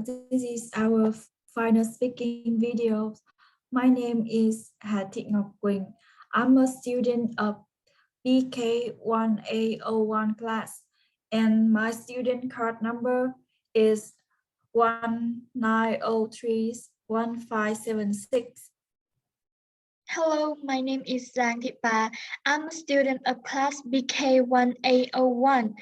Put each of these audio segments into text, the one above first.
this is our final speaking video. My name is Ngọc Quỳnh. I'm a student of BK1A01 class, and my student card number is 19031576. Hello, my name is Giang Thị Bà. I'm a student of class BK1A01.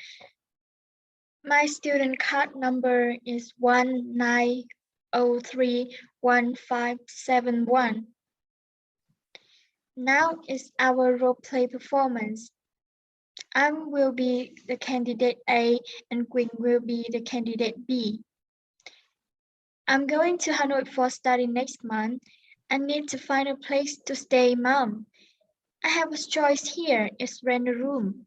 My student card number is 19031571. Now is our role play performance. I will be the candidate A and Quỳnh will be the candidate B. I'm going to Hanoi for study next month. I need to find a place to stay, Mom. I have a choice here, is rent a room.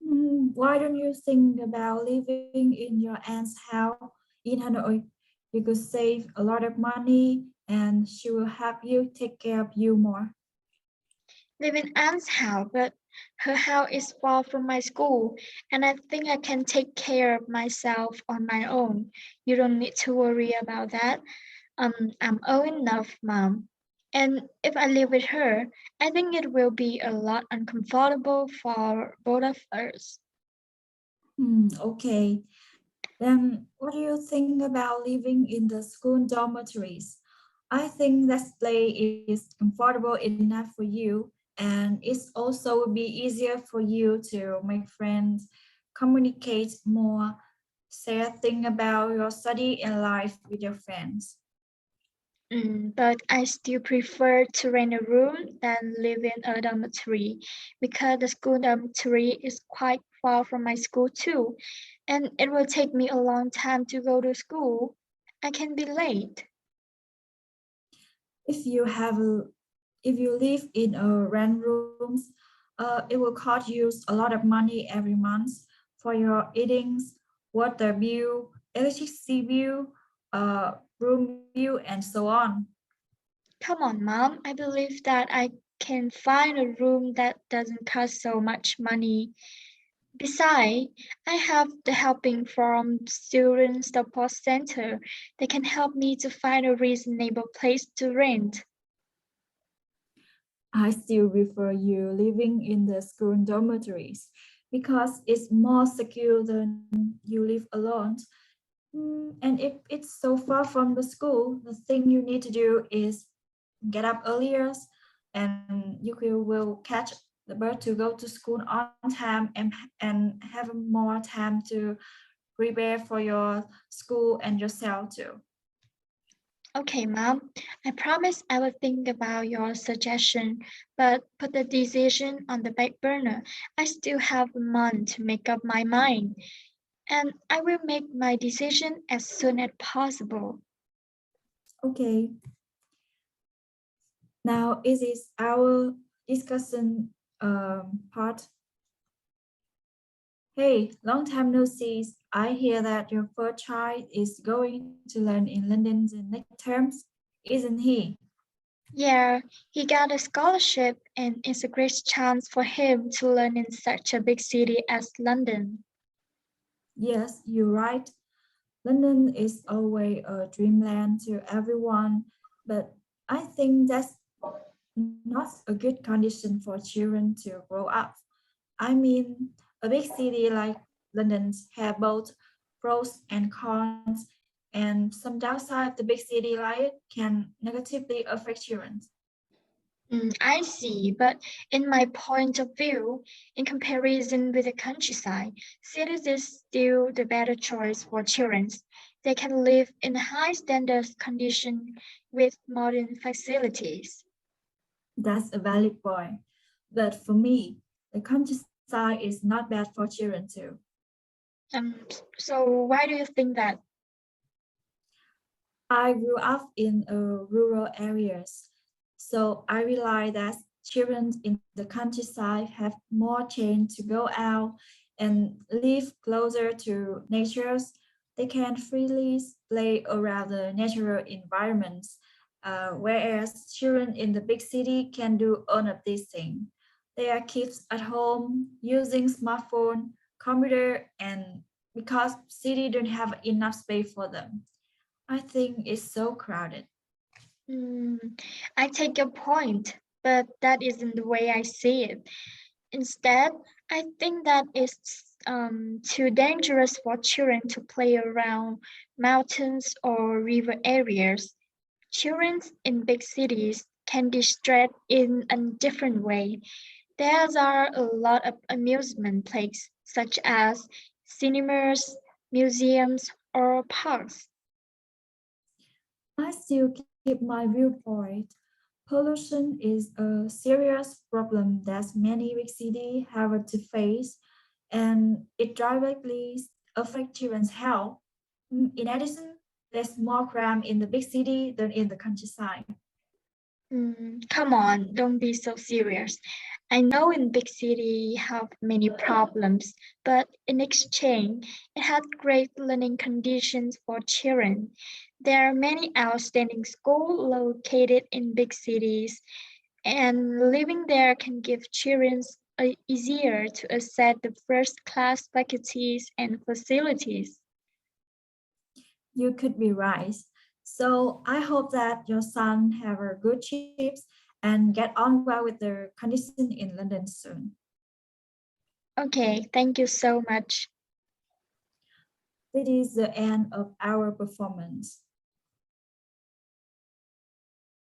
Why don't you think about living in your aunt's house in Hanoi? You could save a lot of money and she will help you take care of you more. Live in aunt's house, but her house is far from my school, and I think I can take care of myself on my own. You don't need to worry about that. I'm old enough, Mom. And if I live with her, I think it will be a lot uncomfortable for both of us. Okay. Then what do you think about living in the school dormitories? I think that place is comfortable enough for you, and it's also be easier for you to make friends, communicate more, share things about your study and life with your friends. But I still prefer to rent a room than live in a dormitory because the school dormitory is quite far from my school too, and it will take me a long time to go to school. I can be late. If you live in a rent rooms, it will cost you a lot of money every month for your eatings, water bill, electricity bill, room bill, and so on. Come on, Mom. I believe that I can find a room that doesn't cost so much money. Besides, I have the helping from Student Support Center. They can help me to find a reasonable place to rent. I still prefer you living in the school dormitories because it's more secure than you live alone. And if it's so far from the school, the thing you need to do is get up earlier and you will catch the bus to go to school on time and have more time to prepare for your school and yourself too. Okay, Mom. I promise I will think about your suggestion, but put the decision on the back burner. I still have a month to make up my mind, and I will make my decision as soon as possible. Okay. Now it is our discussion part. Hey, long time no see. I hear that your first child is going to learn in London the next terms, isn't he? Yeah, he got a scholarship, and it's a great chance for him to learn in such a big city as London. Yes, you're right. London is always a dreamland to everyone, but I think that's not a good condition for children to grow up. I mean, a big city like London have both pros and cons, and some downside of the big city life can negatively affect children. I see, but in my point of view, in comparison with the countryside, cities is still the better choice for children. They can live in high standards condition with modern facilities. That's a valid point. But for me, the countryside is not bad for children too. So why do you think that? I grew up in rural areas, so I realized that children in the countryside have more chance to go out and live closer to nature. They can freely play around the natural environments, whereas children in the big city can do all of these things. They are kids at home using smartphone, computer, and because city don't have enough space for them. I think it's so crowded. I take your point, but that isn't the way I see it. Instead, I think that it's too dangerous for children to play around mountains or river areas. Children in big cities can distract in a different way. There are a lot of amusement places, such as cinemas, museums, or parks. I still keep my viewpoint. Pollution is a serious problem that many big cities have to face, and it directly affects children's health. In addition, there's more crime in the big city than in the countryside. Come on, don't be so serious. I know in big city you have many problems, but in exchange, it has great learning conditions for children. There are many outstanding schools located in big cities, and living there can give children easier to access the first-class faculties and facilities. You could be right. So I hope that your son have a good chips and get on well with the condition in London soon. Okay, thank you so much. This is the end of our performance.